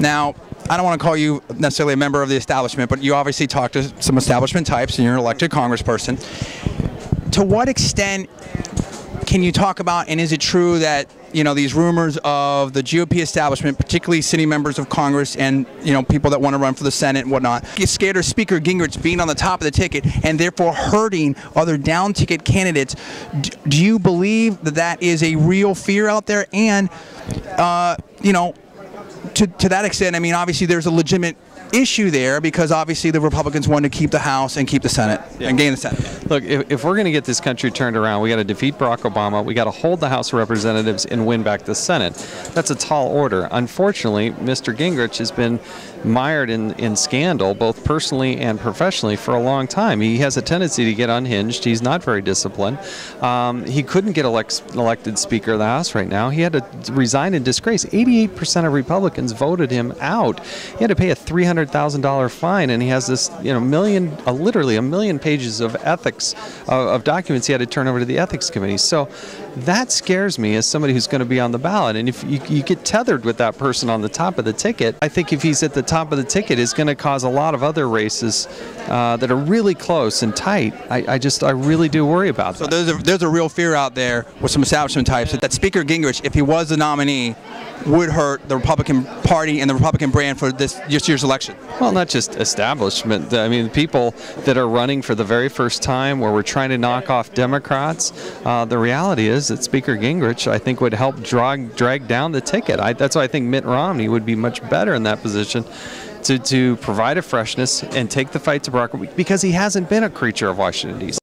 Now, I don't want to call you necessarily a member of the establishment, but you obviously talk to some establishment types, and you're an elected congressperson. To what extent can you talk about, and is it true that, you know, these rumors of the GOP establishment, particularly sitting members of Congress and, you know, people that want to run for the Senate and whatnot, get scared of Speaker Gingrich being on the top of the ticket and therefore hurting other down-ticket candidates? Do you believe that that is a real fear out there? And, you know, to that extent, I mean, obviously there's a legitimate issue there because obviously the Republicans want to keep the House and keep the Senate and gain the Senate. Look, if we're going to get this country turned around, we got to defeat Barack Obama, we got to hold the House of Representatives and win back the Senate. That's a tall order. Unfortunately, Mr. Gingrich has been mired in scandal, both personally and professionally, for a long time. He has a tendency to get unhinged. He's not very disciplined. He couldn't get elected Speaker of the House right now. He had to resign in disgrace. 88% of Republicans voted him out. He had to pay a $300,000 fine, and he has this, you know, literally a million pages of ethics of documents he had to turn over to the Ethics Committee. So that scares me as somebody who's going to be on the ballot. And if you get tethered with that person on the top of the ticket, I think if he's at the top of the ticket, it's going to cause a lot of other races that are really close and tight. I really do worry about that. So there's a real fear out there with some establishment types that Speaker Gingrich, if he was the nominee, would hurt the Republican Party and the Republican brand for this year's election. Well, not just establishment. I mean, people that are running for the very first time, where we're trying to knock off Democrats, the reality is that Speaker Gingrich, I think, would help drag down the ticket. That's why I think Mitt Romney would be much better in that position to provide a freshness and take the fight to Barack, because he hasn't been a creature of Washington, D.C.